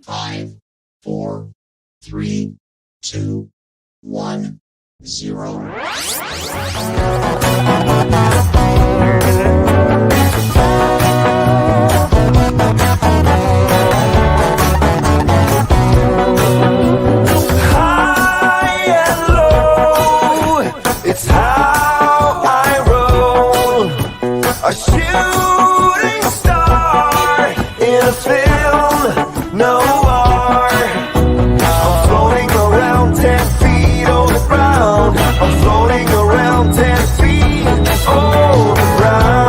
5, 4, 3, 2, 1, 0. It's how I roll, a shooting star in a film noir. I'm floating around 10 feet on the ground. I'm floating around 10 feet on the ground.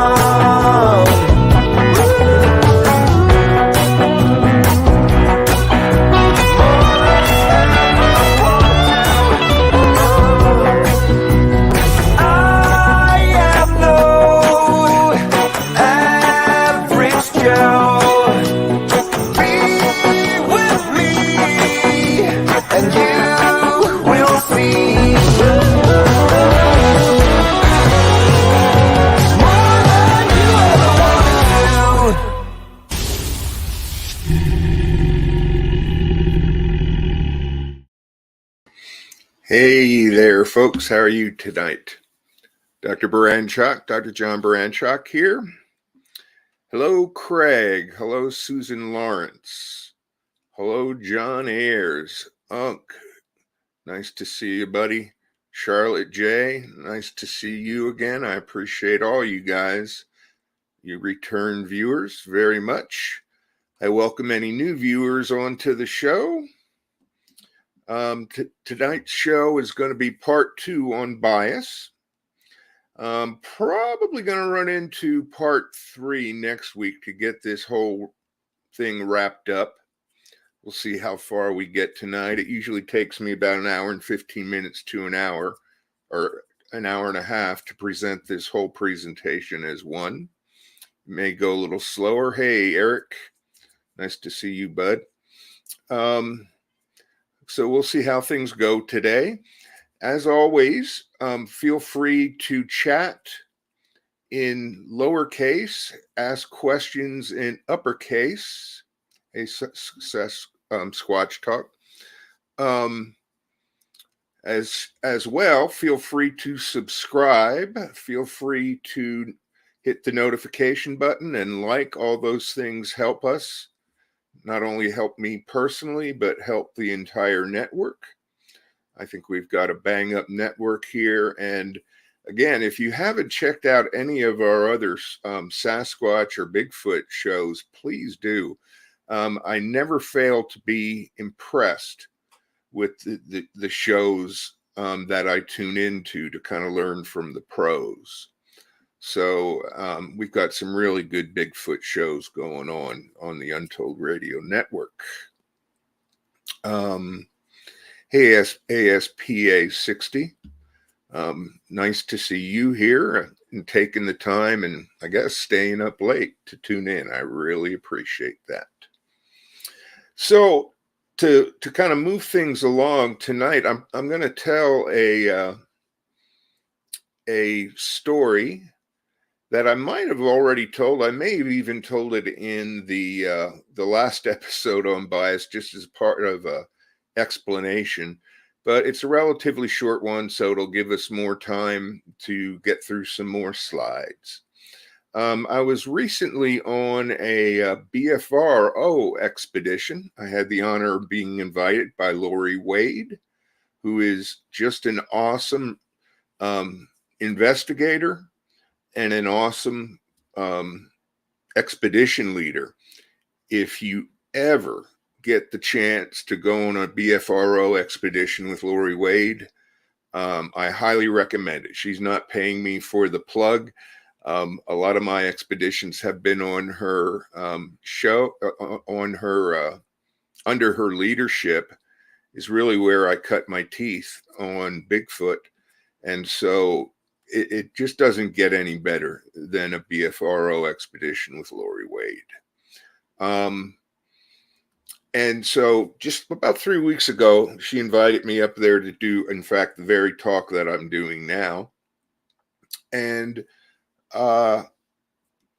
Hey there, folks. How are you tonight? Dr. Baranchak, Dr. John Baranchak here. Hello, Craig. Hello, Susan Lawrence. Hello, John Ayers. Unc, nice to see you, buddy. Charlotte J, nice to see you again. I appreciate all you guys, you return viewers, very much. I welcome any new viewers onto the show. Tonight's show is going to be part 2 on bias. Probably going to run into part 3 next week to get this whole thing wrapped up. We'll see how far we get tonight. It usually takes me about an hour and 15 minutes to an hour, or an hour and a half, to present this whole presentation as one. It may go a little slower. Hey, Eric. Nice to see you, bud. So we'll see how things go today. As always, feel free to chat in lowercase, ask questions in uppercase, a Sasquatch talk. As well, feel free to subscribe. Feel free to hit the notification button and like. All those things help us. Not only help me personally, but help the entire network. I think we've got a bang up network here. And again, if you haven't checked out any of our other Sasquatch or Bigfoot shows, please do. I never fail to be impressed with the shows that I tune into to kind of learn from the pros. So we've got some really good Bigfoot shows going on the Untold Radio Network. Hey, ASPA 60. Nice to see you here and taking the time and I guess staying up late to tune in. I really appreciate that. So to kind of move things along tonight, I'm going to tell a story that I might have already told. I may have even told it in the last episode on bias, just as part of a explanation. But it's a relatively short one, so it'll give us more time to get through some more slides. I was recently on a BFRO expedition. I had the honor of being invited by Lori Wade, who is just an awesome investigator and an awesome expedition leader. If you ever get the chance to go on a BFRO expedition with Lori Wade, I highly recommend it. She's not paying me for the plug. A lot of my expeditions have been on her show, under her leadership is really where I cut my teeth on Bigfoot. And so it just doesn't get any better than a BFRO expedition with Lori Wade. And so just about 3 weeks ago, she invited me up there to do, in fact, the very talk that I'm doing now. And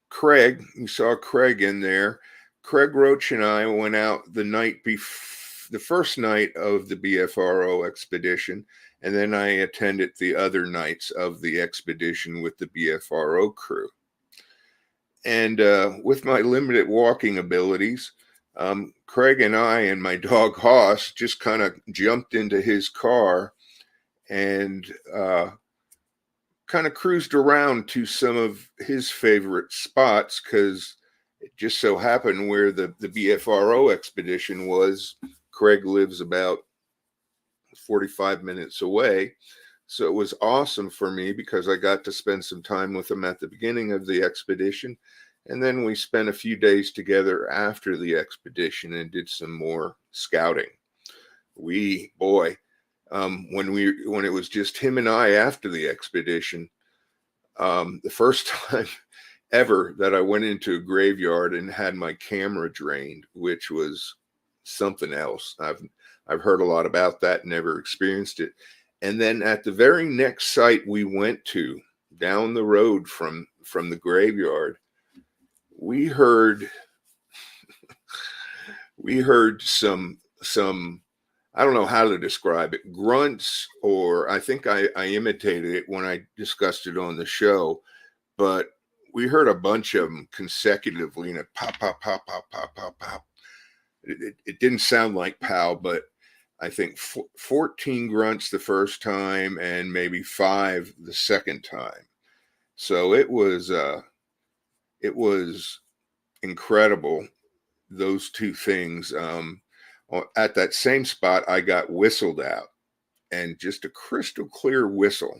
Craig, you saw Craig in there. Craig Roach and I went out the first night of the BFRO expedition, and then I attended the other nights of the expedition with the BFRO crew. And with my limited walking abilities, Craig and I and my dog Hoss just kind of jumped into his car and kind of cruised around to some of his favorite spots, because it just so happened where the BFRO expedition was, Craig lives about 45 minutes away. So it was awesome for me because I got to spend some time with him at the beginning of the expedition. And then we spent a few days together after the expedition and did some more scouting. When it was just him and I after the expedition, the first time ever that I went into a graveyard and had my camera drained, which was something else. I've heard a lot about that, never experienced it. And then at the very next site we went to, down the road from the graveyard, we heard some I don't know how to describe it, grunts, or I think I imitated it when I discussed it on the show, but we heard a bunch of them consecutively, and it pop, pop, pop, pop, pop, pop, pop. It didn't sound like pow, but I think 14 grunts the first time and maybe 5 the second time. So it was incredible, those two things. At that same spot, I got whistled out, and just a crystal clear whistle.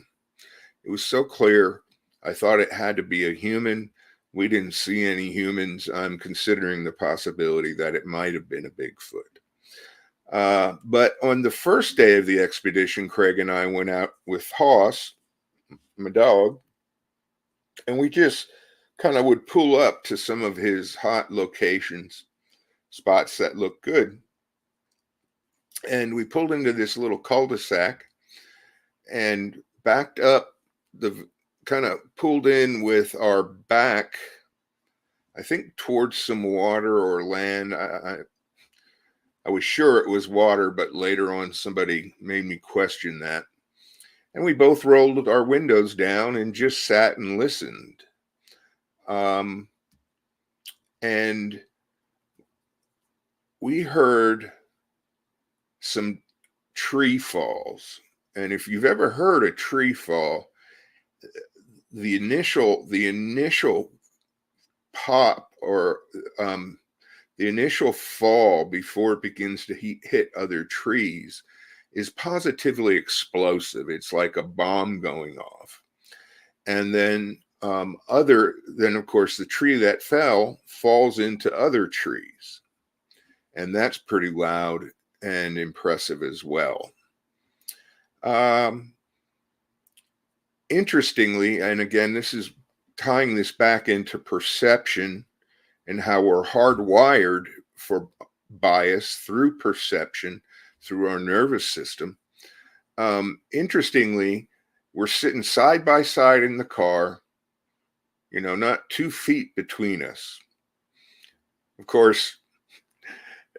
It was so clear, I thought it had to be a human. We didn't see any humans. I'm considering the possibility that it might have been a Bigfoot. But on the first day of the expedition, Craig and I went out with Hoss, my dog, and we just kind of would pull up to some of his hot locations, spots that look good. And we pulled into this little cul-de-sac and backed up, kind of pulled in with our back, I think, towards some water or land. I was sure it was water, but later on somebody made me question that. And we both rolled our windows down and just sat and listened. And we heard some tree falls. And if you've ever heard a tree fall, the initial pop, or the initial fall before it begins to hit other trees, is positively explosive. It's like a bomb going off. And then of course, the tree that falls into other trees. And that's pretty loud and impressive as well. Interestingly, and again, this is tying this back into perception and how we're hardwired for bias through perception, through our nervous system. Interestingly, we're sitting side by side in the car, not 2 feet between us. Of course,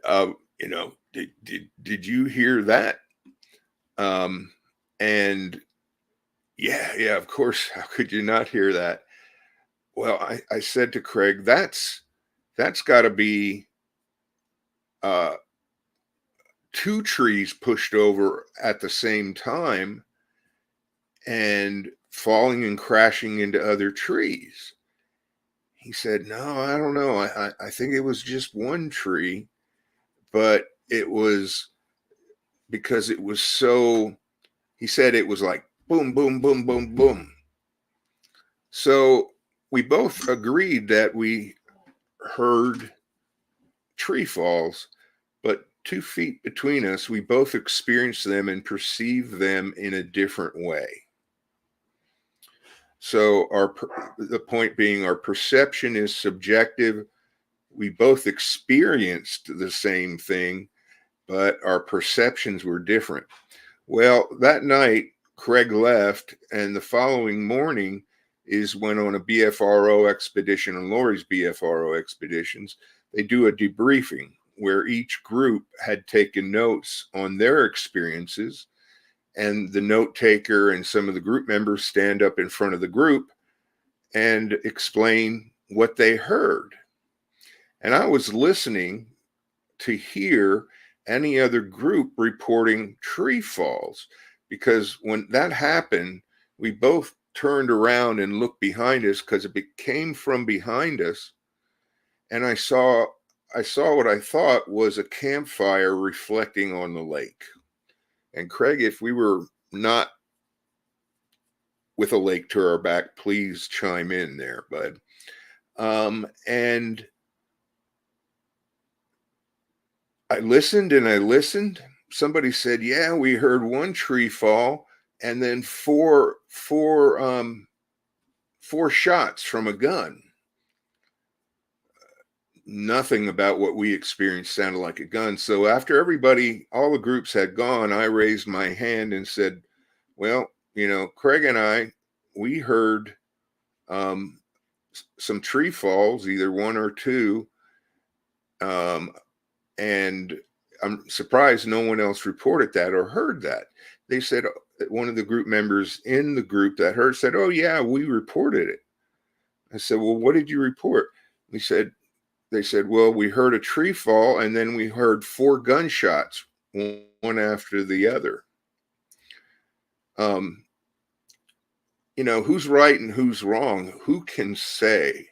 did you hear that? And yeah, of course, how could you not hear that? Well, I said to Craig, that's got to be 2 trees pushed over at the same time and falling and crashing into other trees. He said, no, I don't know. I think it was just 1 tree, but it was because it was so, he said it was like boom, boom, boom, boom, boom. So we both agreed that we heard tree falls, but 2 feet between us, we both experienced them and perceived them in a different way. So the point being, our perception is subjective. We both experienced the same thing, but our perceptions were different. Well, that night, Craig left, and the following morning is went on a BFRO expedition, and Lori's BFRO expeditions. they do a debriefing where each group had taken notes on their experiences, and the note taker and some of the group members stand up in front of the group and explain what they heard. And I was listening to hear any other group reporting tree falls, because when that happened, we both turned around and looked behind us because it came from behind us, and I saw what I thought was a campfire reflecting on the lake. And Craig, if we were not with a lake to our back, please chime in there, bud. And I listened and I listened. Somebody said, yeah, we heard one tree fall and then four shots from a gun. Nothing about what we experienced sounded like a gun. So after all the groups had gone, I raised my hand and said, well, Craig and I, we heard some tree falls, either one or two. And I'm surprised no one else reported that or heard that. They said, one of the group members in the group that heard said, oh yeah, we reported it. I said, well, what did you report? They said, well, we heard a tree fall and then we heard 4 gunshots, one after the other. Who's right and who's wrong? Who can say?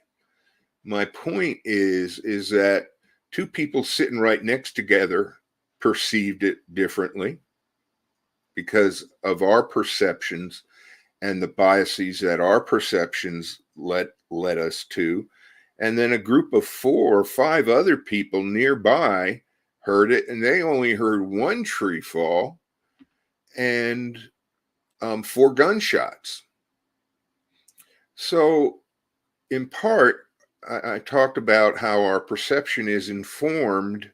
My point is that 2 people sitting right next together perceived it differently because of our perceptions and the biases that our perceptions led us to. And then a group of 4 or 5 other people nearby heard it, and they only heard 1 tree fall and 4 gunshots. So in part, I talked about how our perception is informed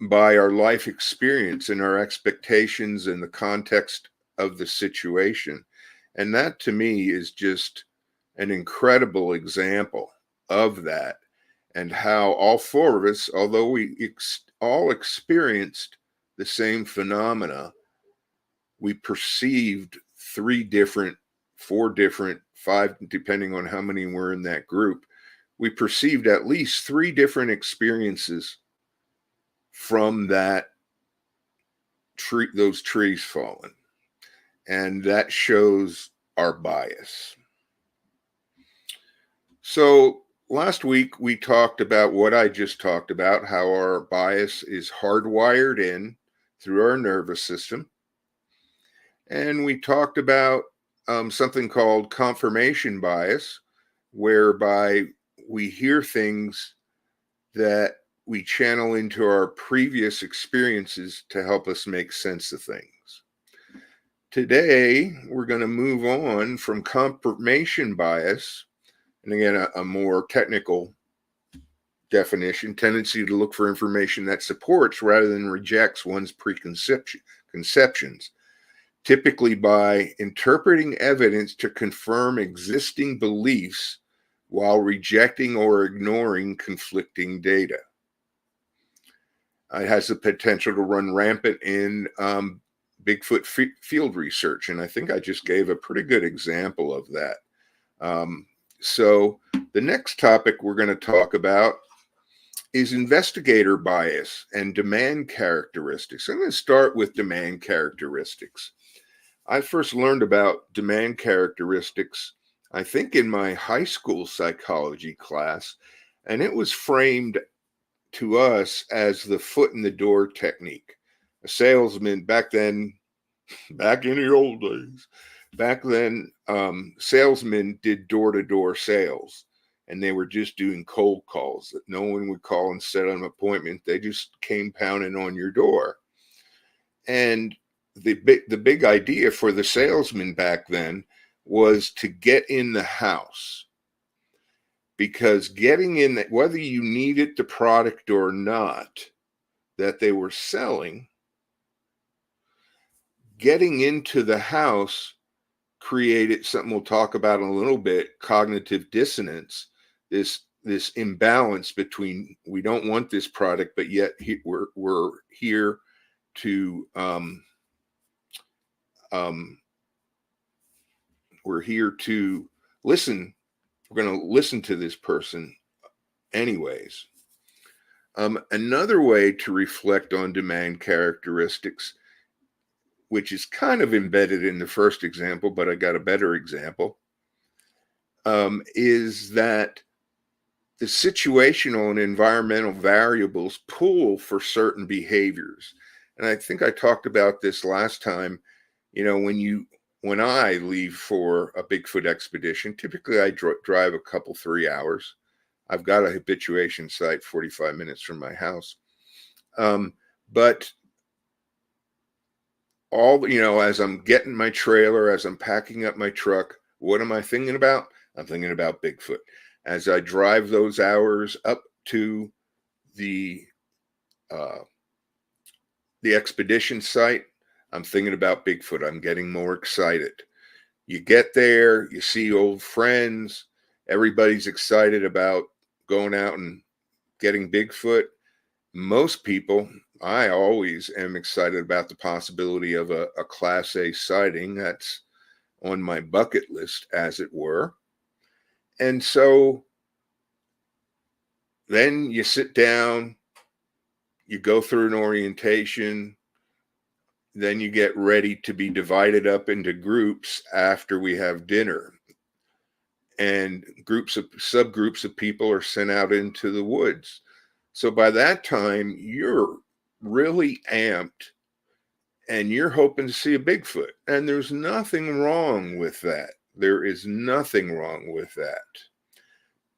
by our life experience and our expectations and the context of the situation. And that to me is just an incredible example of that, and how all 4 of us, although we all experienced the same phenomena, we perceived 3 different, 4 different, 5, depending on how many were in that group. We perceived at least 3 different experiences from those trees falling. And that shows our bias. So last week we talked about what I just talked about, how our bias is hardwired in through our nervous system. And we talked about something called confirmation bias, whereby we hear things that we channel into our previous experiences to help us make sense of things. Today, we're going to move on from confirmation bias, and again, a more technical definition, tendency to look for information that supports rather than rejects one's preconceptions, typically by interpreting evidence to confirm existing beliefs while rejecting or ignoring conflicting data. It has the potential to run rampant in Bigfoot field research, and I think I just gave a pretty good example of that. So the next topic we're going to talk about is investigator bias and demand characteristics. I'm going to start with demand characteristics. I first learned about demand characteristics, I think, in my high school psychology class, and it was framed to us as the foot in the door technique. A salesman back in the old days, salesmen did door-to-door sales, and they were just doing cold calls that no one would call and set an appointment. They just came pounding on your door. And the big idea for the salesman back then was to get in the house, because getting in, whether you needed the product or not that they were selling, getting into the house created something we'll talk about in a little bit, cognitive dissonance, this this imbalance between we don't want this product, but yet we're here to we're here to listen. We're going to listen to this person anyways. Another way to reflect on demand characteristics, which is kind of embedded in the first example, but I got a better example, is that the situational and environmental variables pull for certain behaviors. And I think I talked about this last time. You know, when I leave for a Bigfoot expedition, typically I drive a couple, 3 hours. I've got a habituation site 45 minutes from my house. But as I'm getting my trailer, as I'm packing up my truck, what am I thinking about? I'm thinking about Bigfoot. As I drive those hours up to the expedition site, I'm thinking about Bigfoot. I'm getting more excited. You get there, you see old friends, everybody's excited about going out and getting Bigfoot. Most people, I always am excited about the possibility of a Class A sighting. That's on my bucket list, as it were. And so then you sit down, you go through an orientation, then you get ready to be divided up into groups after we have dinner. And subgroups of people are sent out into the woods. So by that time, you're really amped and you're hoping to see a Bigfoot. And there's nothing wrong with that. There is nothing wrong with that.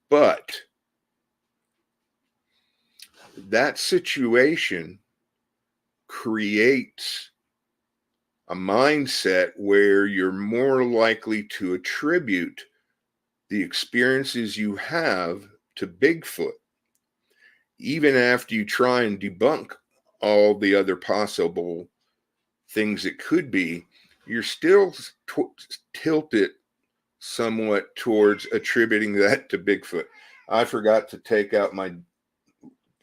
But that situation creates a mindset where you're more likely to attribute the experiences you have to Bigfoot, even after you try and debunk all the other possible things it could be. You're still tilted somewhat towards attributing that to Bigfoot. I forgot to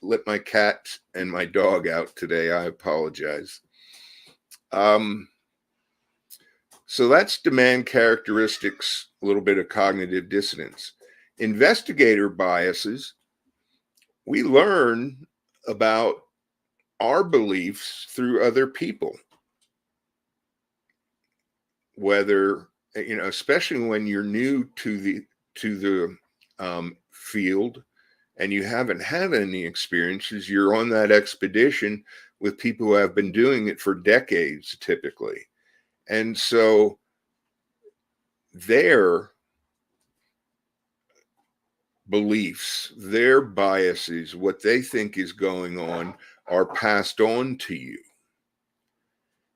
let my cat and my dog out today. I apologize. So that's demand characteristics, a little bit of cognitive dissonance. Investigator biases, we learn about our beliefs through other people. Whether, especially when you're new to the field and you haven't had any experiences, you're on that expedition with people who have been doing it for decades, typically. And so their beliefs, their biases, what they think is going on are passed on to you.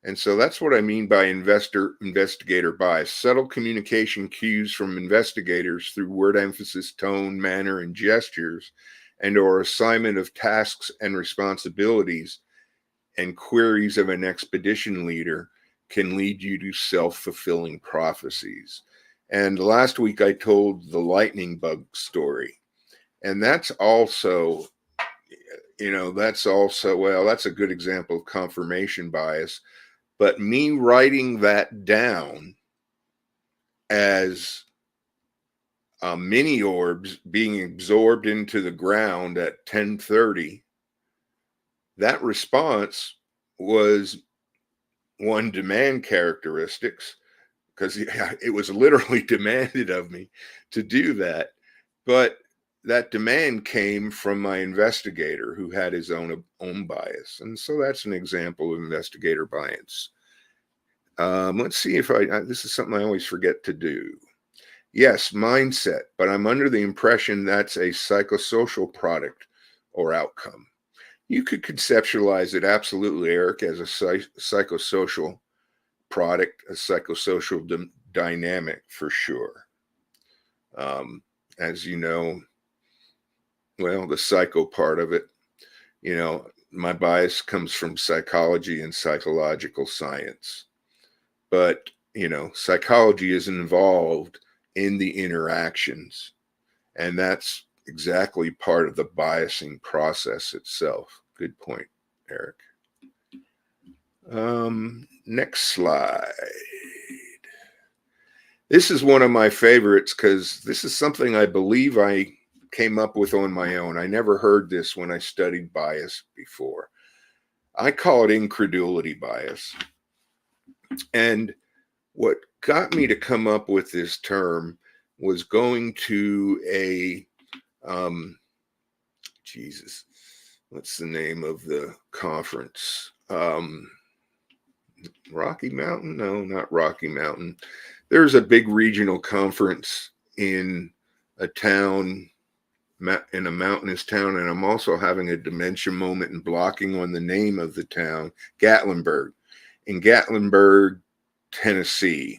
And so that's what I mean by investigator bias. Subtle communication cues from investigators through word emphasis, tone, manner, and gestures, and or assignment of tasks and responsibilities and queries of an expedition leader can lead you to self-fulfilling prophecies. And last week I told the lightning bug story. And that's also, that's a good example of confirmation bias. But me writing that down as mini orbs being absorbed into the ground at 10:30, that response was one, demand characteristics, because it was literally demanded of me to do that. But that demand came from my investigator who had his own bias. And so that's an example of investigator bias. Let's see if this is something I always forget to do. Yes, mindset, but I'm under the impression that's a psychosocial product or outcome. You could conceptualize it absolutely, Eric, as a psychosocial product, a psychosocial dynamic for sure. As you know, the psycho part of it, my bias comes from psychology and psychological science. But, psychology is involved in the interactions. And that's exactly part of the biasing process itself. Good point, Eric. Next slide. This is one of my favorites because this is something I believe I came up with on my own. I never heard this when I studied bias before. I call it incredulity bias. And what got me to come up with this term was going to a, what's the name of the conference? Rocky Mountain? No, not Rocky Mountain. There's a big regional conference in a town, in a mountainous town, and I'm also having a dementia moment and blocking on the name of the town, Gatlinburg, in Gatlinburg, Tennessee.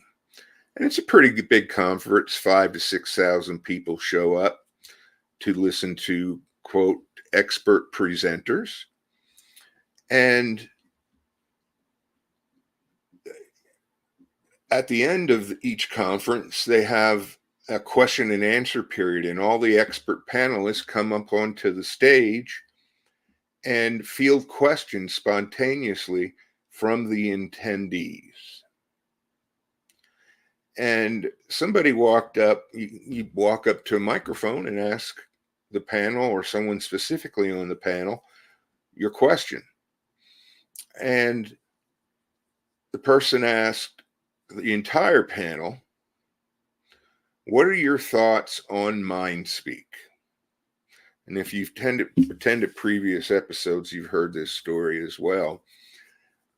And it's a pretty big conference. 5,000 to 6,000 people show up to listen to, quote, expert presenters. And at the end of each conference, they have a question and answer period, and all the expert panelists come up onto the stage and field questions spontaneously from the attendees. And somebody walked up, you walk up to a microphone and ask the panel or someone specifically on the panel your question. And the person asked the entire panel, what are your thoughts on mind speak? And if you've attended previous episodes, you've heard this story as well.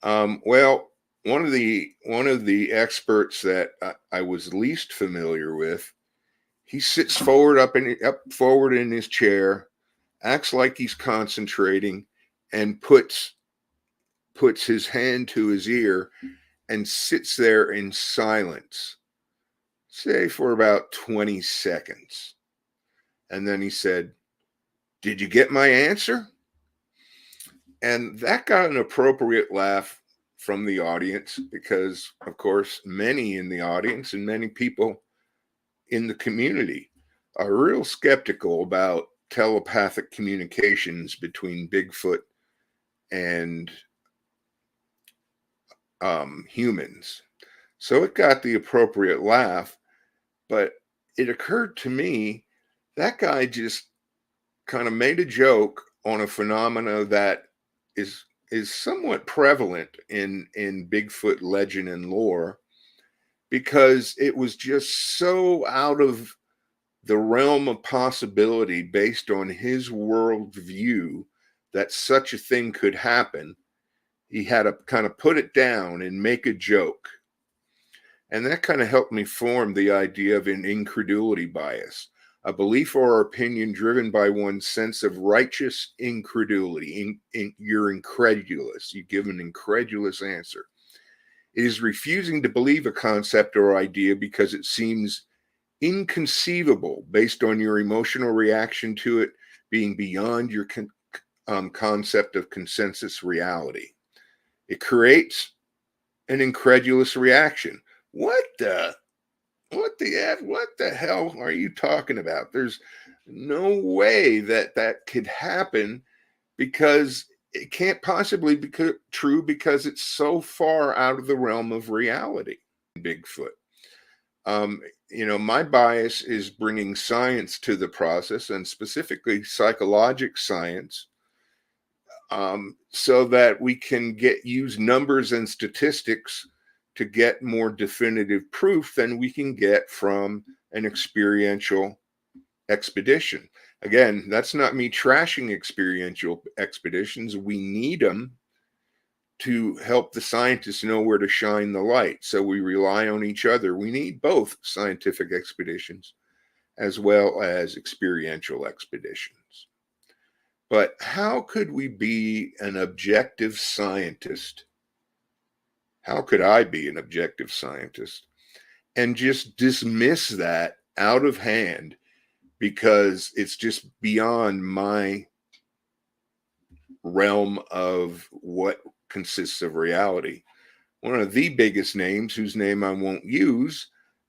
Well, one of the experts that I was least familiar with, he sits forward up forward in his chair, acts like he's concentrating, and puts his hand to his ear and sits there in silence, say for about 20 seconds. And then he said, "Did you get my answer?" And that got an appropriate laugh from the audience because, of course, many in the audience and many people in the community are real skeptical about telepathic communications between Bigfoot and humans. So it got the appropriate laugh, but it occurred to me that guy just kind of made a joke on a phenomena that is somewhat prevalent in Bigfoot legend and lore, because it was just so out of the realm of possibility based on his worldview that such a thing could happen. He had to kind of put it down and make a joke. And that kind of helped me form the idea of an incredulity bias, a belief or opinion driven by one's sense of righteous incredulity. You're incredulous. You give an incredulous answer. It is refusing to believe a concept or idea because it seems inconceivable based on your emotional reaction to it being beyond your concept of consensus reality. It creates an incredulous reaction. What the hell are you talking about? There's no way that could happen, because it can't possibly be true, because it's so far out of the realm of reality. Bigfoot. My bias is bringing science to the process, and specifically psychological science, so that we can use numbers and statistics to get more definitive proof than we can get from an experiential expedition. Again, that's not me trashing experiential expeditions. We need them to help the scientists know where to shine the light. So we rely on each other. We need both scientific expeditions as well as experiential expeditions. But how could we be an objective scientist? How could I be an objective scientist and just dismiss that out of hand because it's just beyond my realm of what consists of reality? One of the biggest names, whose name I won't use,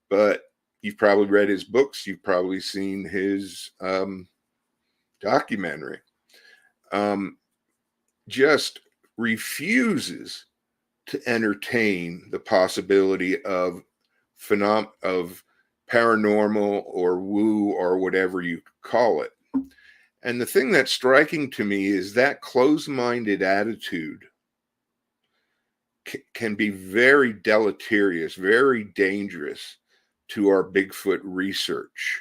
but you've probably read his books, you've probably seen his documentary, just refuses to entertain the possibility of paranormal or woo or whatever you call it. And the thing that's striking to me is that closed-minded attitude can be very deleterious, very dangerous to our Bigfoot research.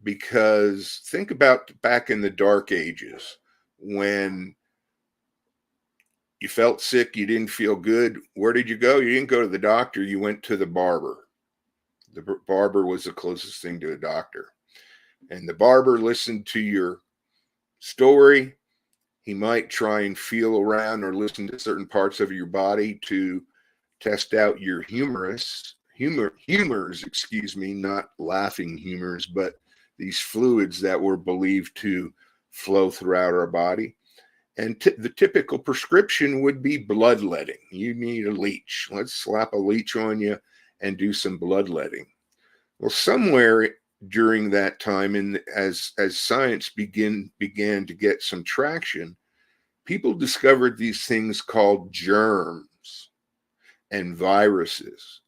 Because think about back in the dark ages when you felt sick, you didn't feel good. Where did you go? You didn't go to the doctor, you went to the barber. The barber was the closest thing to a doctor. And the barber listened to your story. He might try and feel around or listen to certain parts of your body to test out your humors, not laughing humors, but these fluids that were believed to flow throughout our body. And the typical prescription would be bloodletting. You need a leech. Let's slap a leech on you and do some bloodletting. Well, somewhere during that time, as science began to get some traction, people discovered these things called germs and viruses.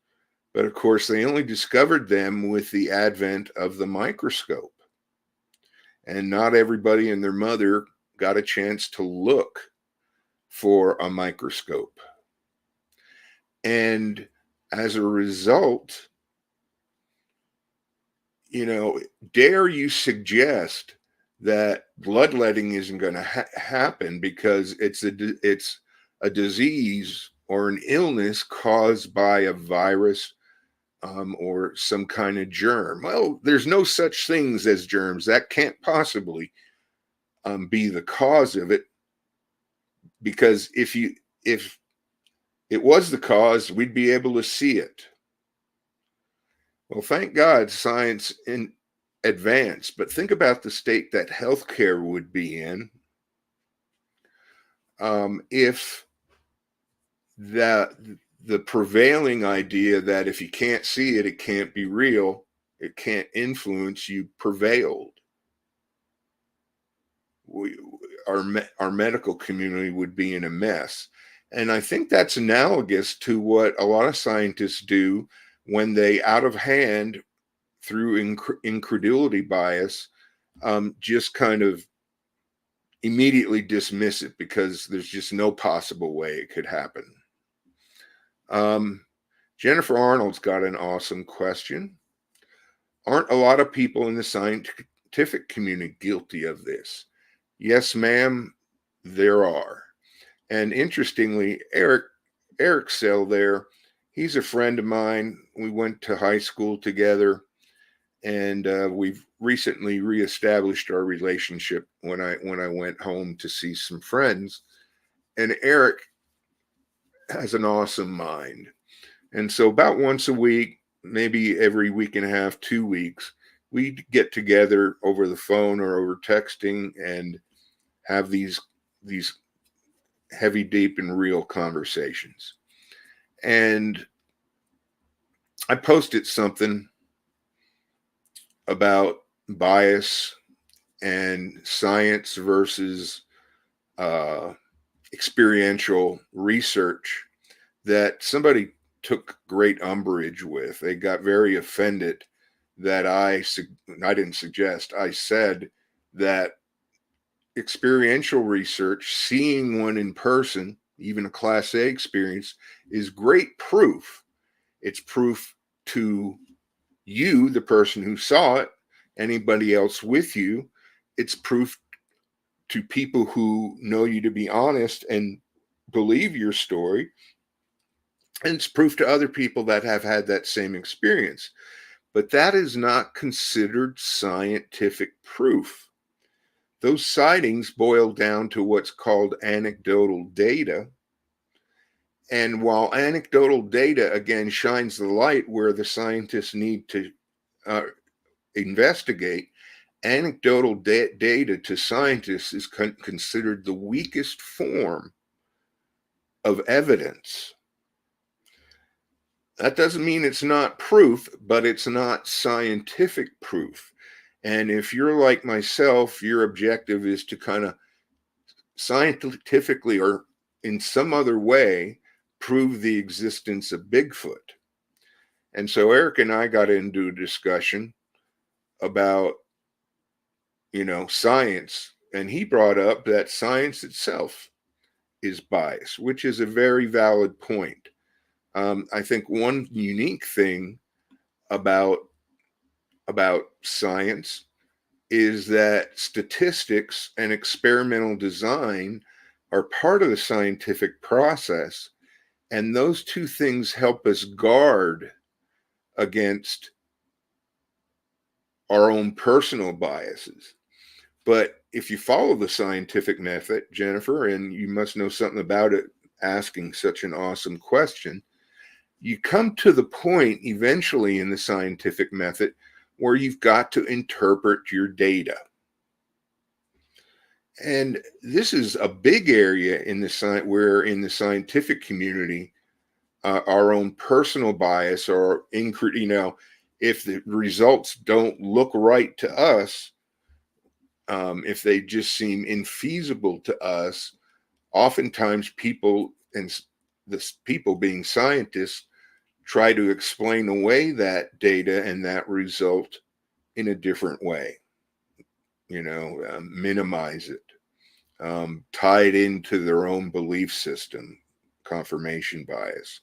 But of course, they only discovered them with the advent of the microscope. And not everybody and their mother got a chance to look for a microscope. And as a result, dare you suggest that bloodletting isn't going to happen because it's a disease or an illness caused by a virus or some kind of germ? Well, there's no such things as germs. That can't possibly be the cause of it, because if it was the cause, we'd be able to see it. Well, thank God science advanced, but think about the state that healthcare would be in if the prevailing idea that if you can't see it, it can't be real, it can't influence you, prevailed. Our medical community would be in a mess. And I think that's analogous to what a lot of scientists do when they, out of hand, through incredulity bias, just kind of immediately dismiss it because there's just no possible way it could happen. Jennifer Arnold's got an awesome question. Aren't a lot of people in the scientific community guilty of this? Yes, ma'am, there are. And interestingly, Eric Sell there, he's a friend of mine. We went to high school together, and we've recently reestablished our relationship when I went home to see some friends. And Eric has an awesome mind. And so about once a week, maybe every week and a half, 2 weeks, we get together over the phone or over texting and have these heavy, deep, and real conversations. And I posted something about bias and science versus experiential research that somebody took great umbrage with. They got very offended that I didn't suggest. I said that experiential research, seeing one in person, even a Class A experience, is great proof. It's proof to you, the person who saw it, anybody else with you. It's proof to people who know you to be honest and believe your story. And it's proof to other people that have had that same experience. But that is not considered scientific proof. Those sightings boil down to what's called anecdotal data. And while anecdotal data, again, shines the light where the scientists need to investigate, anecdotal data to scientists is considered the weakest form of evidence. That doesn't mean it's not proof, but it's not scientific proof. And if you're like myself, your objective is to kind of scientifically or in some other way prove the existence of Bigfoot. And so Eric and I got into a discussion about, science. And he brought up that science itself is biased, which is a very valid point. I think one unique thing about science is that statistics and experimental design are part of the scientific process, and those two things help us guard against our own personal biases. But if you follow the scientific method, Jennifer, and you must know something about it asking such an awesome question, you come to the point eventually in the scientific method where you've got to interpret your data. And this is a big area in the where in the scientific community, our own personal bias or if the results don't look right to us, if they just seem infeasible to us, oftentimes people, and the people being scientists, try to explain away that data and that result in a different way, minimize it, tie it into their own belief system, confirmation bias.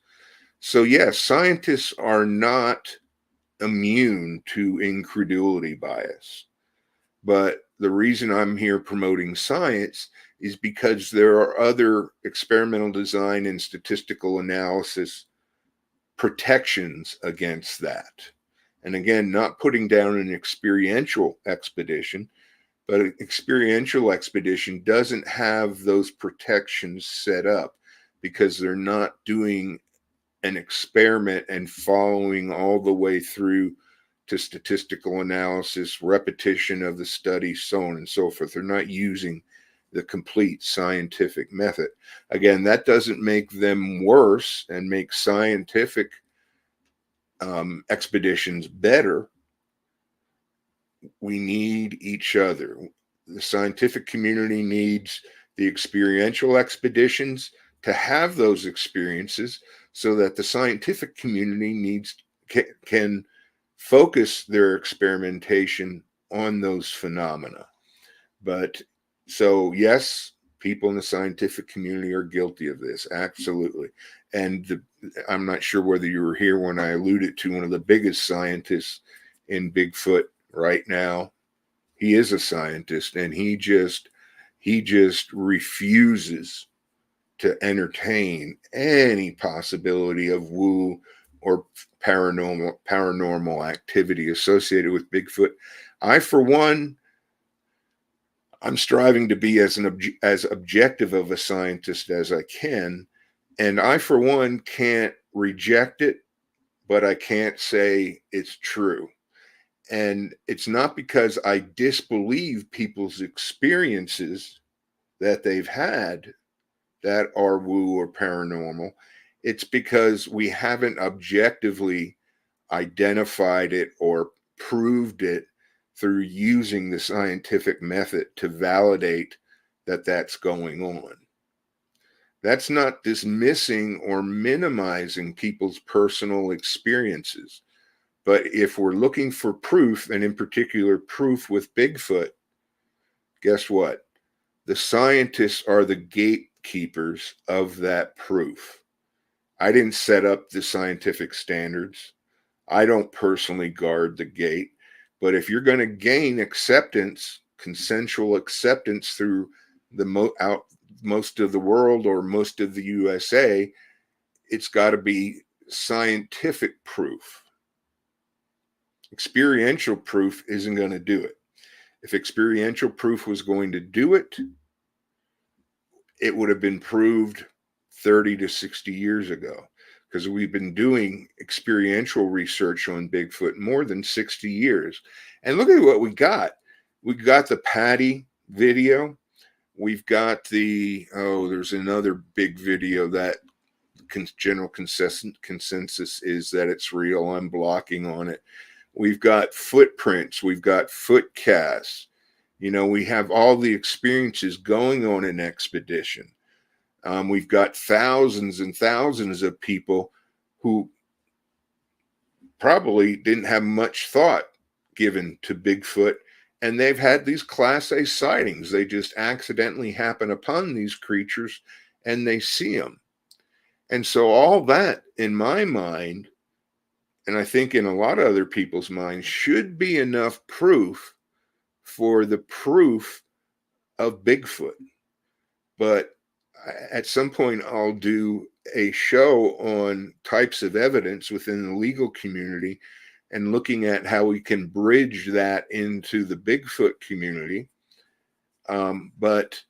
So yes, scientists are not immune to incredulity bias. But the reason I'm here promoting science is because there are other experimental design and statistical analysis protections against that. And again, not putting down an experiential expedition, but an experiential expedition doesn't have those protections set up because they're not doing an experiment and following all the way through to statistical analysis, repetition of the study, so on and so forth. They're not using the complete scientific method. Again, that doesn't make them worse and make scientific expeditions better. We need each other. The scientific community needs the experiential expeditions to have those experiences so that the scientific community can focus their experimentation on those phenomena. But so yes, people in the scientific community are guilty of this, absolutely. And I'm not sure whether you were here when I alluded to one of the biggest scientists in Bigfoot right now. He is a scientist, and he just refuses to entertain any possibility of woo or paranormal activity associated with Bigfoot. I, for one, I'm striving to be as objective of a scientist as I can, and I, for one, can't reject it, but I can't say it's true. And it's not because I disbelieve people's experiences that they've had that are woo or paranormal. It's because we haven't objectively identified it or proved it through using the scientific method to validate that that's going on. That's not dismissing or minimizing people's personal experiences. But if we're looking for proof, and in particular proof with Bigfoot, guess what? The scientists are the gatekeepers of that proof. I didn't set up the scientific standards. I don't personally guard the gate. But if you're going to gain acceptance, consensual acceptance through the most of the world or most of the USA, it's got to be scientific proof. Experiential proof isn't going to do it. If experiential proof was going to do it, it would have been proved 30 to 60 years ago, because we've been doing experiential research on Bigfoot more than 60 years. And look at what we got. We got the Patty video. We've got there's another big video that general consensus is that it's real. I'm blocking on it. We've got footprints. We've got foot casts. We have all the experiences going on an expedition. We've got thousands and thousands of people who probably didn't have much thought given to Bigfoot, and they've had these Class A sightings. They just accidentally happen upon these creatures and they see them. And so all that, in my mind, and I think in a lot of other people's minds, should be enough proof for the proof of Bigfoot. But at some point, I'll do a show on types of evidence within the legal community and looking at how we can bridge that into the Bigfoot community. But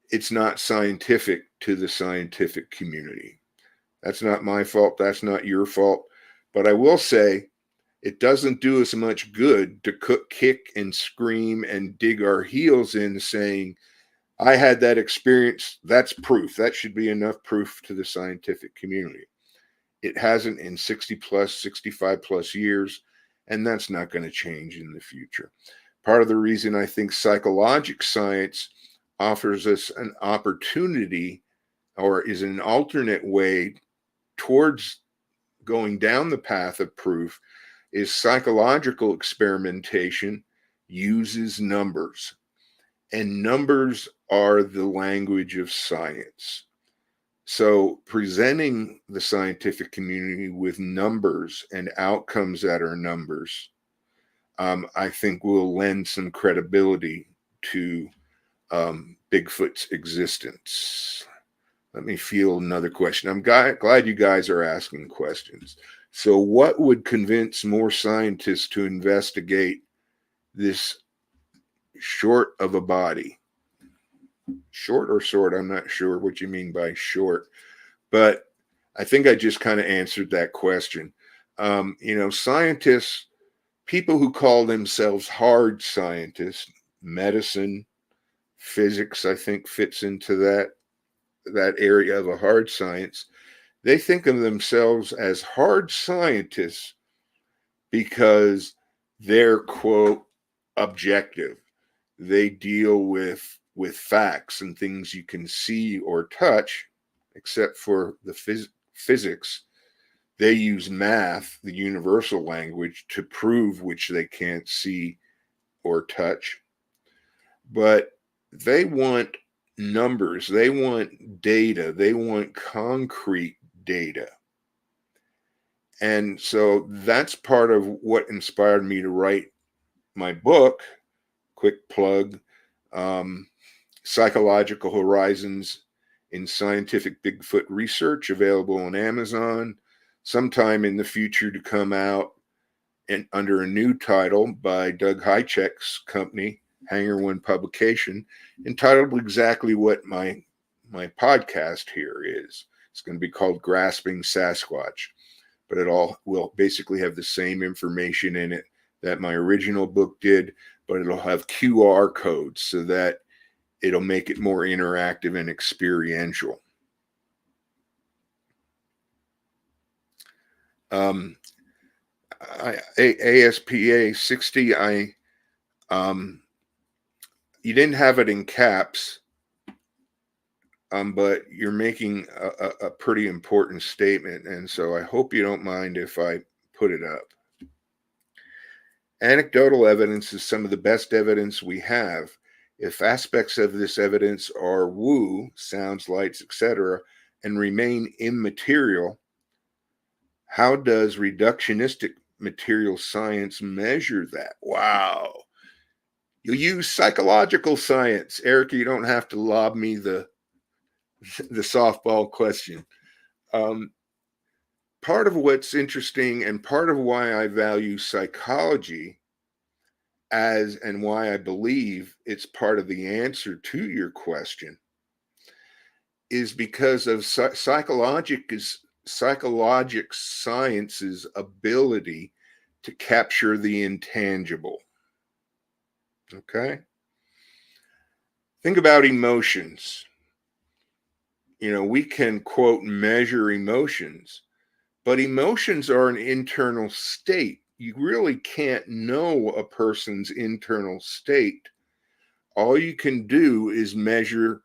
it's not scientific to the scientific community. That's not my fault. That's not your fault. But I will say it doesn't do us much good to kick and scream and dig our heels in saying, I had that experience. That's proof. That should be enough proof to the scientific community. It hasn't in 60 plus, 65 plus years, and that's not going to change in the future. Part of the reason I think psychological science offers us an opportunity or is an alternate way towards going down the path of proof is psychological experimentation uses numbers. And numbers are the language of science. So presenting the scientific community with numbers and outcomes that are numbers, I think will lend some credibility to Bigfoot's existence. Let me field another question. I'm glad you guys are asking questions. So what would convince more scientists to investigate this short of a body? Short or short? I'm not sure what you mean by short, but I think I just kind of answered that question. Scientists, people who call themselves hard scientists, medicine, physics, I think fits into that area of a hard science. They think of themselves as hard scientists because they're, quote, objective. They deal with facts and things you can see or touch, except for the physics. They use math, the universal language, to prove which they can't see or touch. But they want numbers, they want data, they want concrete data. And so that's part of what inspired me to write my book, quick plug, Psychological Horizons in Scientific Bigfoot Research, available on Amazon, sometime in the future to come out and under a new title by Doug Hychek's company, Hanger One Publication, entitled exactly what my podcast here is. It's going to be called Grasping Sasquatch, but it all will basically have the same information in it that my original book did, but it'll have QR codes so that it'll make it more interactive and experiential. ASPA 60, you didn't have it in caps, but you're making a pretty important statement, and so I hope you don't mind if I put it up. Anecdotal evidence is some of the best evidence we have. If aspects of this evidence are woo, sounds, lights, etc., and remain immaterial, how does reductionistic material science measure that? Wow. You use psychological science. Erica, you don't have to lob me the softball question. Part of what's interesting and part of why I value psychology and why I believe it's part of the answer to your question is because of psychologic science's ability to capture the intangible. Okay? Think about emotions. We can, quote, measure emotions, but emotions are an internal state. you really can't know a person's internal state. All you can do is measure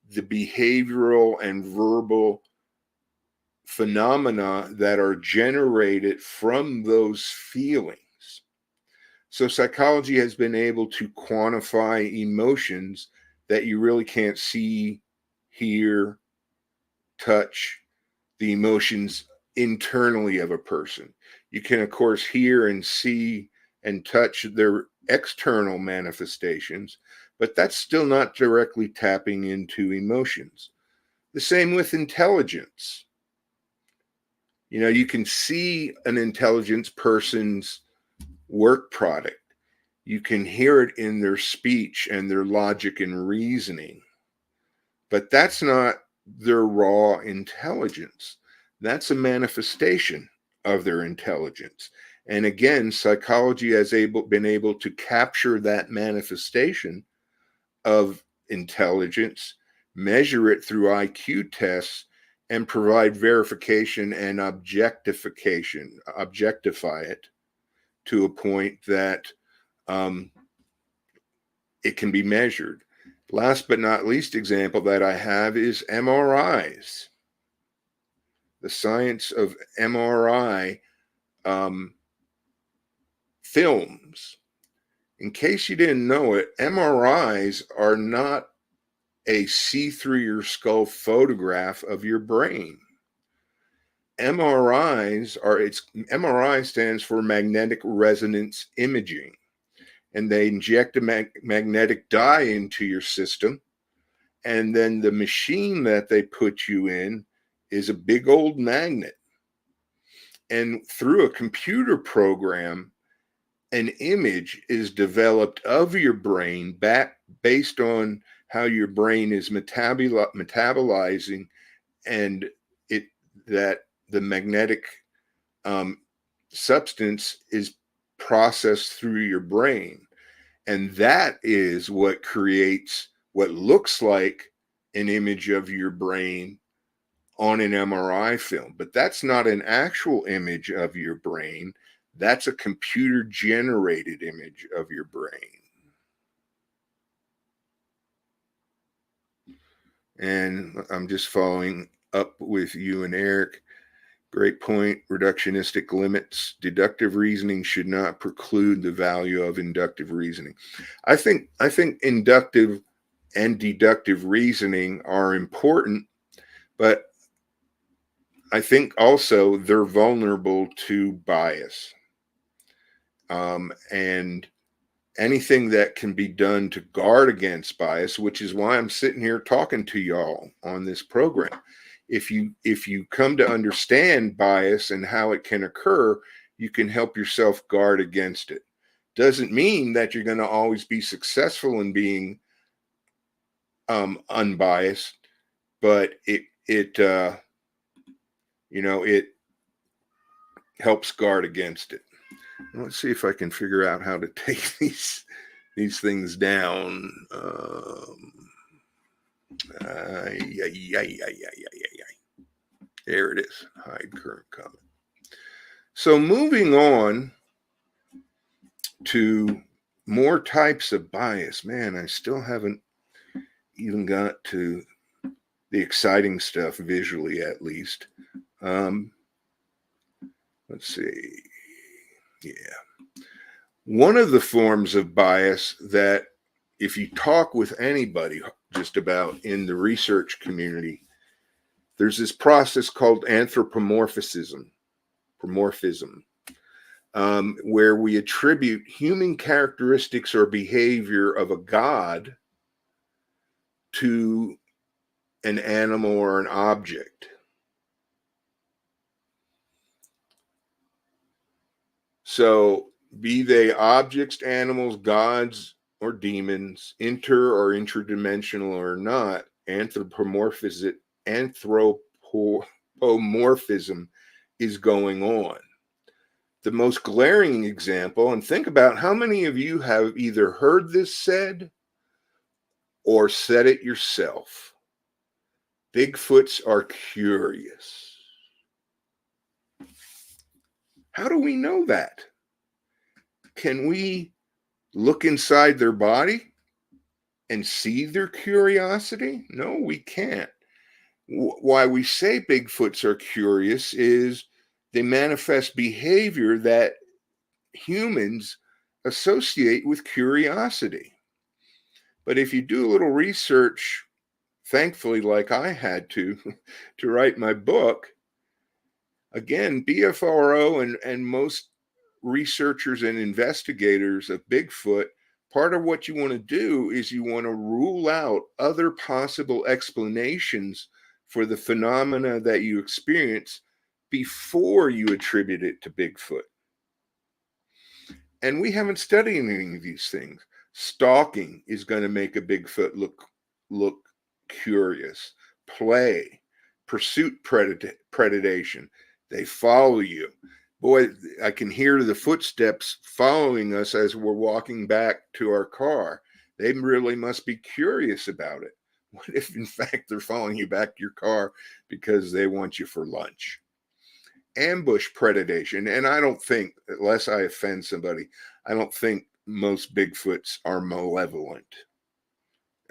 the behavioral and verbal phenomena that are generated from those feelings. So psychology has been able to quantify emotions that you really can't see, hear, touch, the emotions internally of a person. You can, of course, hear and see and touch their external manifestations, but that's still not directly tapping into emotions. The same with intelligence. You know, you can see an intelligent person's work product. You can hear it in their speech and their logic and reasoning, but that's not their raw intelligence. That's a manifestation of their intelligence. And again, psychology has been able to capture that manifestation of intelligence, measure it through IQ tests, and provide verification and objectify it to a point that it can be measured. Last but not least example that I have is MRIs. The science of MRI films. In case you didn't know it, MRIs are not a see through your skull photograph of your brain. MRI stands for magnetic resonance imaging, and they inject a magnetic dye into your system, and then the machine that they put you in is a big old magnet, and through a computer program, an image is developed of your brain based on how your brain is metabolizing, and that the magnetic substance is processed through your brain. And that is what creates what looks like an image of your brain on an MRI film. But that's not an actual image of your brain. That's a computer generated image of your brain. And I'm just following up with you and Eric. Great point. Reductionistic limits. Deductive reasoning should not preclude the value of inductive reasoning. I think inductive and deductive reasoning are important, but I think also they're vulnerable to bias. And anything that can be done to guard against bias, which is why I'm sitting here talking to y'all on this program. If you come to understand bias and how it can occur, you can help yourself guard against it. Doesn't mean that you're going to always be successful in being unbiased, but it helps guard against it. Let's see if I can figure out how to take these things down. There it is. Hide current comment. So moving on to more types of bias. Man, I still haven't even got to the exciting stuff visually, at least. Let's see. Yeah. One of the forms of bias that, if you talk with anybody just about in the research community, there's this process called anthropomorphism, where we attribute human characteristics or behavior of a god to an animal or an object. So, be they objects, animals, gods, or demons, or interdimensional or not, anthropomorphism is going on. The most glaring example, and think about how many of you have either heard this said or said it yourself. Bigfoots are curious. How do we know that? Can we look inside their body and see their curiosity? No, we can't. Why we say Bigfoots are curious is they manifest behavior that humans associate with curiosity. But if you do a little research, thankfully, like I had to write my book, again, BFRO and most researchers and investigators of Bigfoot, part of what you want to do is you want to rule out other possible explanations for the phenomena that you experience before you attribute it to Bigfoot. And we haven't studied any of these things. Stalking is going to make a Bigfoot look curious. Play, pursuit, predation. They follow you. Boy, I can hear the footsteps following us as we're walking back to our car. They really must be curious about it. What if, in fact, they're following you back to your car because they want you for lunch? Ambush predation. And I don't think, unless I offend somebody, I don't think most Bigfoots are malevolent.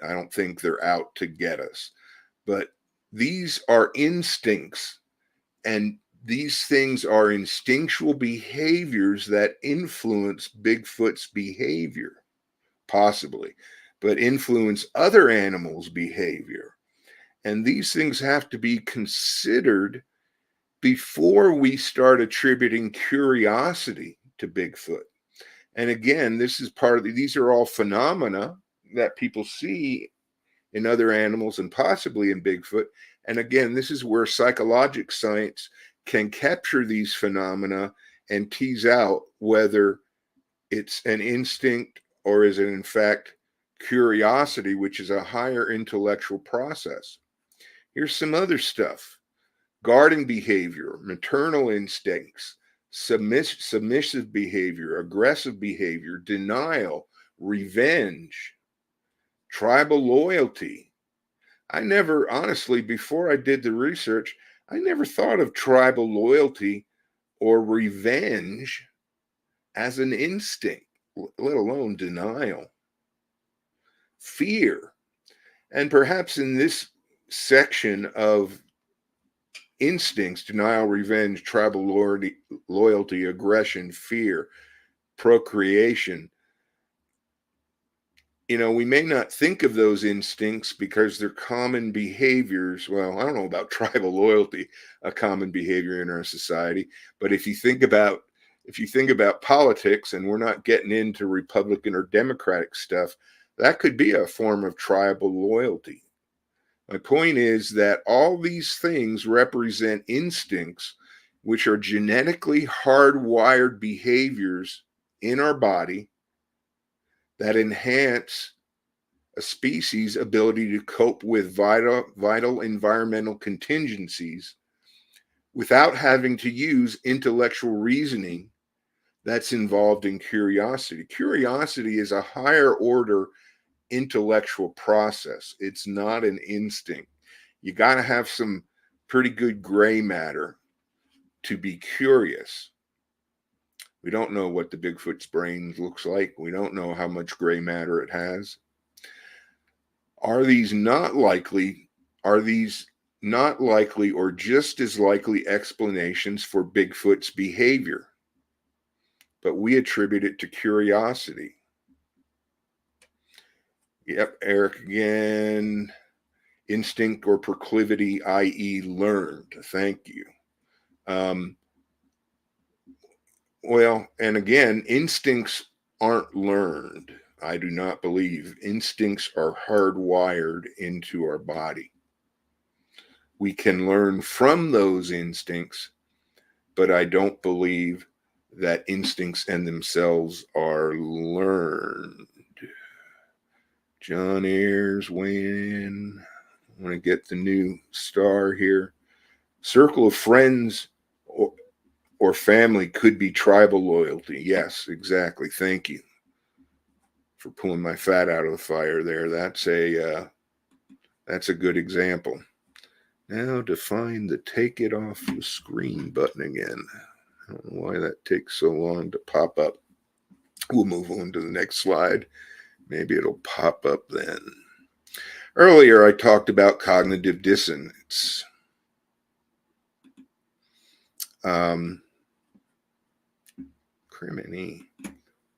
I don't think they're out to get us. But these are instincts, and these things are instinctual behaviors that influence Bigfoot's behavior, possibly, but influence other animals' behavior. And these things have to be considered before we start attributing curiosity to Bigfoot. And again, this is part of these are all phenomena that people see in other animals and possibly in Bigfoot. And again, this is where psychological science can capture these phenomena and tease out whether it's an instinct or is it in fact curiosity, which is a higher intellectual process. Here's some other stuff. Guarding behavior, maternal instincts, submissive behavior, aggressive behavior, denial, revenge, tribal loyalty. I never, honestly, before I did the research, I never thought of tribal loyalty or revenge as an instinct, let alone denial. Fear. And perhaps in this section of instincts, denial, revenge, tribal loyalty, aggression, fear, procreation, we may not think of those instincts because they're common behaviors. Well, I don't know about tribal loyalty, a common behavior in our society, but if you think about politics, and we're not getting into Republican or Democratic stuff, that could be a form of tribal loyalty. My point is that all these things represent instincts, which are genetically hardwired behaviors in our body that enhance a species' ability to cope with vital environmental contingencies without having to use intellectual reasoning that's involved in curiosity. Curiosity is a higher order intellectual process. It's not an instinct. You got to have some pretty good gray matter to be curious. We don't know what the Bigfoot's brain looks like. We don't know how much gray matter it has. Are these not likely or just as likely explanations for Bigfoot's behavior? But we attribute it to curiosity. Yep, Eric again. Instinct or proclivity, i.e. learned. Thank you. Well, and again, instincts aren't learned. I do not believe. Instincts are hardwired into our body. We can learn from those instincts, but I don't believe that instincts in themselves are learned. John Ayers weighing in. I want to get the new star here. Circle of friends or family could be tribal loyalty. Yes, exactly. Thank you for pulling my fat out of the fire there. That's a good example. Now define the take it off the screen button again. I don't know why that takes so long to pop up. We'll move on to the next slide. Maybe it'll pop up then. Earlier, I talked about cognitive dissonance. Criminy.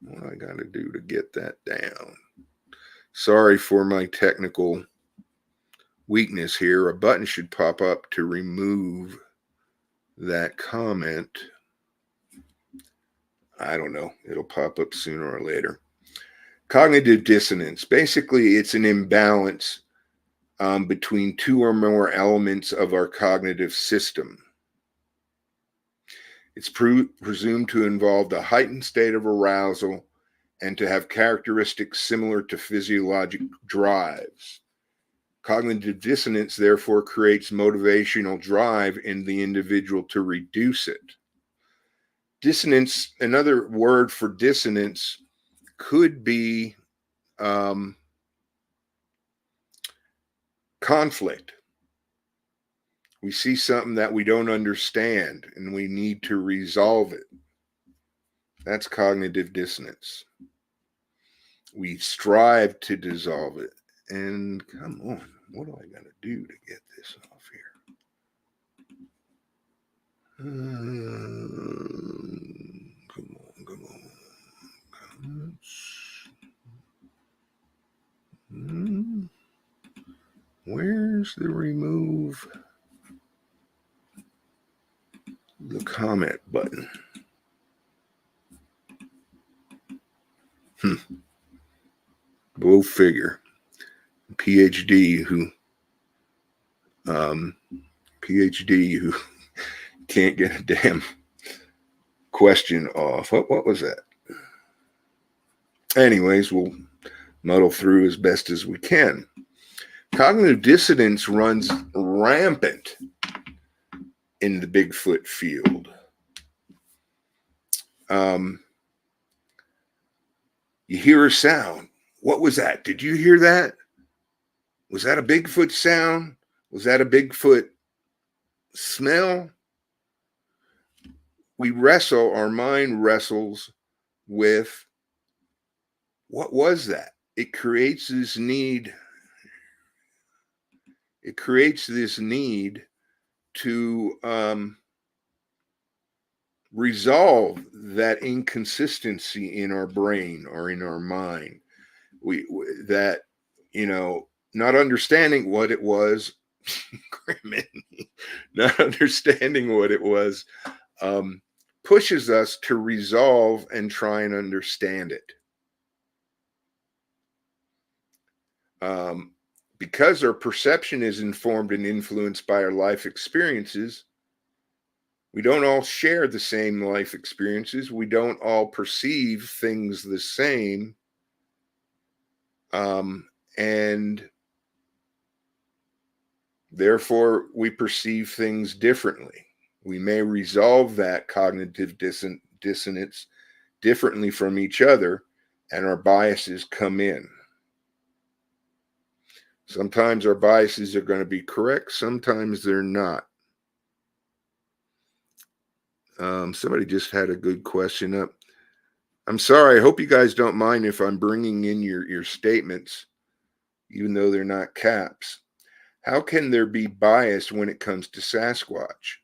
What do I got to do to get that down? Sorry for my technical weakness here. A button should pop up to remove that comment. I don't know. It'll pop up sooner or later. Cognitive dissonance. Basically, it's an imbalance between two or more elements of our cognitive system. It's presumed to involve a heightened state of arousal and to have characteristics similar to physiologic drives. Cognitive dissonance, therefore, creates motivational drive in the individual to reduce it. Dissonance, another word for dissonance, could be conflict. We see something that we don't understand and we need to resolve it. That's cognitive dissonance. We strive to dissolve it. And come on, what do I got to do to get this off here? Come on. Where's the remove the comment button? Go figure. PhD who can't get a damn question off. What was that? Anyways, we'll muddle through as best as we can. Cognitive dissonance runs rampant in the Bigfoot field. You hear a sound. What was that? Did you hear that? Was that a Bigfoot sound? Was that a Bigfoot smell? Our mind wrestles with what was that? It creates this need. It creates this need to resolve that inconsistency in our brain or in our mind. Not understanding what it was, not understanding what it was, pushes us to resolve and try and understand it. Because our perception is informed and influenced by our life experiences, we don't all share the same life experiences. We don't all perceive things the same. And therefore, we perceive things differently. We may resolve that cognitive dissonance differently from each other, and our biases come in. Sometimes our biases are going to be correct. Sometimes they're not. Somebody just had a good question up. I'm sorry. I hope you guys don't mind if I'm bringing in your statements, even though they're not caps. How can there be bias when it comes to Sasquatch?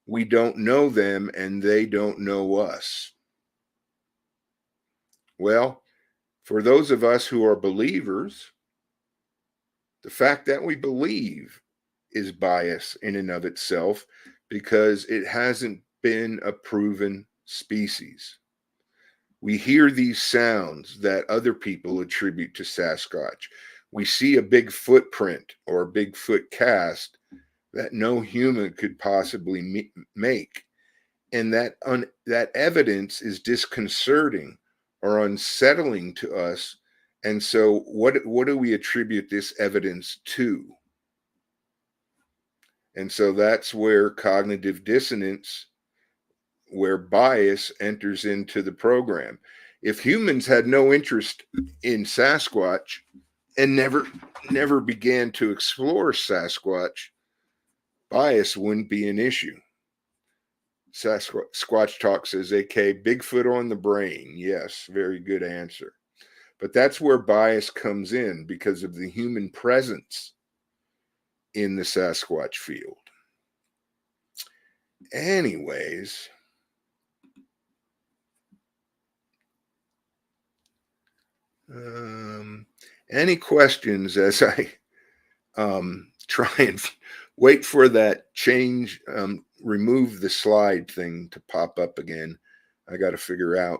We don't know them and they don't know us. Well, for those of us who are believers, the fact that we believe is bias in and of itself because it hasn't been a proven species. We hear these sounds that other people attribute to Sasquatch. We see a big footprint or a Bigfoot cast that no human could possibly make. And that evidence is disconcerting or unsettling to us. And so what do we attribute this evidence to? And so that's where cognitive dissonance, where bias enters into the program. If humans had no interest in Sasquatch and never began to explore Sasquatch, bias wouldn't be an issue. Sasquatch Talk says, AK, Bigfoot on the brain. Yes, very good answer. But that's where bias comes in because of the human presence in the Sasquatch field. Anyways, any questions as I try and wait for that change, remove the slide thing to pop up again? I got to figure out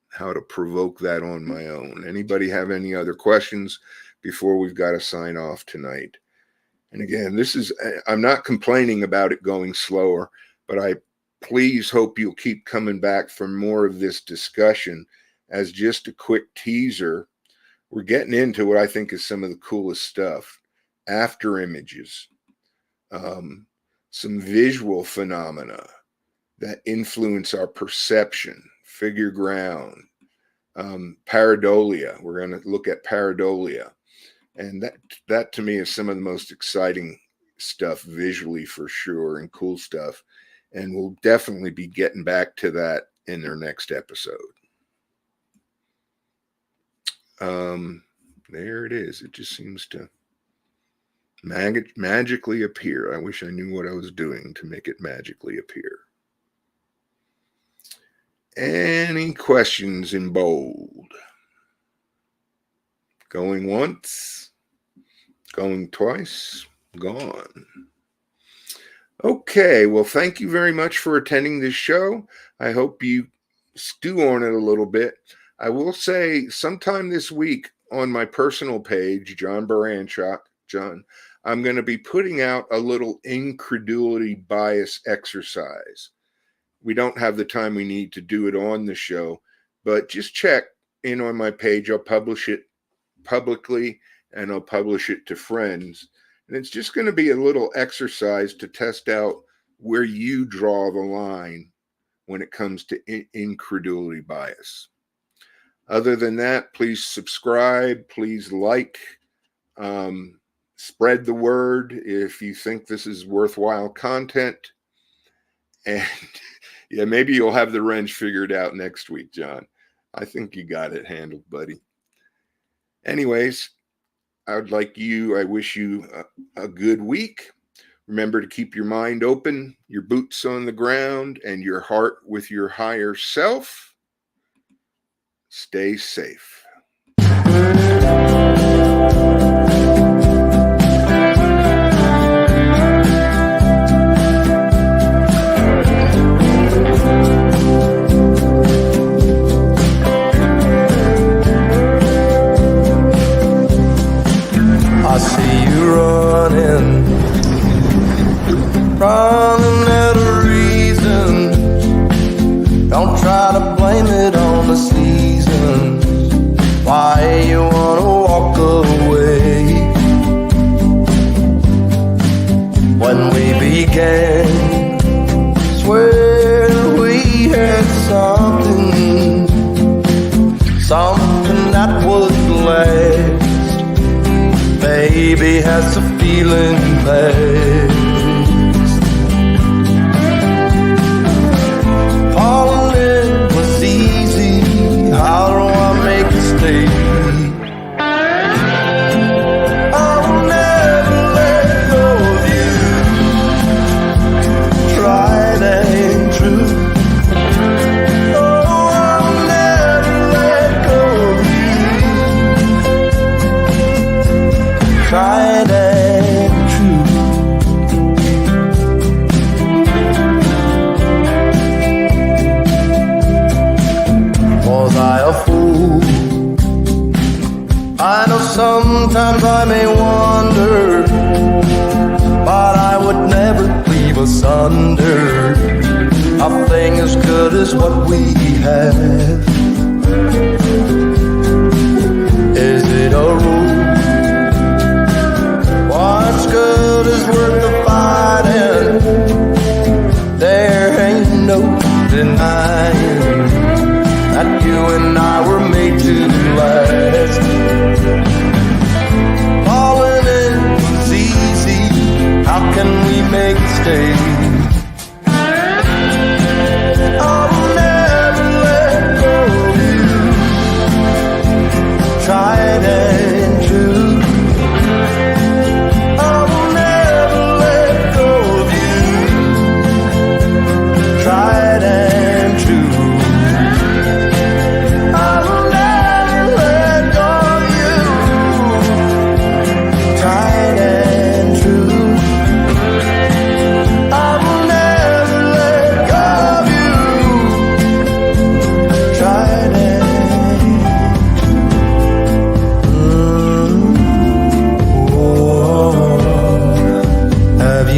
how to provoke that on my own. Anybody have any other questions before we've got to sign off tonight? And again, I'm not complaining about it going slower, but I please hope you'll keep coming back for more of this discussion. As just a quick teaser, we're getting into what I think is some of the coolest stuff. After images, some visual phenomena that influence our perception, figure ground, pareidolia. We're going to look at pareidolia. And that to me is some of the most exciting stuff visually for sure, and cool stuff. And we'll definitely be getting back to that in their next episode. There it is. It just seems to magically appear. I wish I knew what I was doing to make it magically appear. Any questions in bold? Going once, going twice, gone. Okay, well, thank you very much for attending this show. I hope you stew on it a little bit. I will say sometime this week on my personal page, John Baranchuk, I'm going to be putting out a little incredulity bias exercise. We don't have the time we need to do it on the show, but just check in on my page. I'll publish it publicly and I'll publish it to friends. And it's just going to be a little exercise to test out where you draw the line when it comes to incredulity bias. Other than that, please subscribe, please like, spread the word if you think this is worthwhile content. And yeah, maybe you'll have the wrench figured out next week, John. I think you got it handled, buddy. Anyways, I wish you a good week. Remember to keep your mind open, your boots on the ground, and your heart with your higher self. Stay safe. I see you running out of reason. Don't try to blame it on the seasons. Why you wanna walk away? When we began, swear we had something that would last. Baby has a feeling best. Falling in was easy. How do I make it stay? I'll never let go of you. Tried and true. Oh, I'll never let go of you. Tried and true. Was I a fool? I know sometimes I may wonder, but I would never leave asunder a thing as good as what we have. Is it a rule? What's good is worth the fighting. There ain't no denying that you and I were made to last. Falling in was easy. How can we make it stay?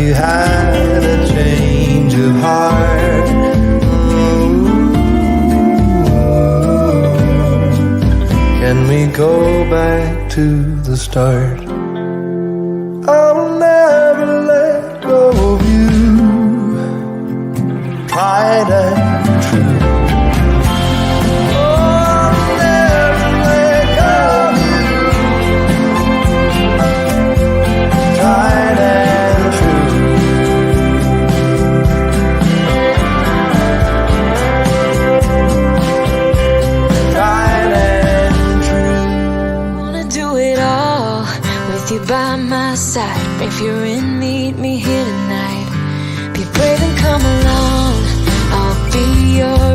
you had a change of heart. Can we go back to the start? I'll never let go of you, tried and true. By my side, if you're in, meet me here tonight. Be brave and come along, I'll be your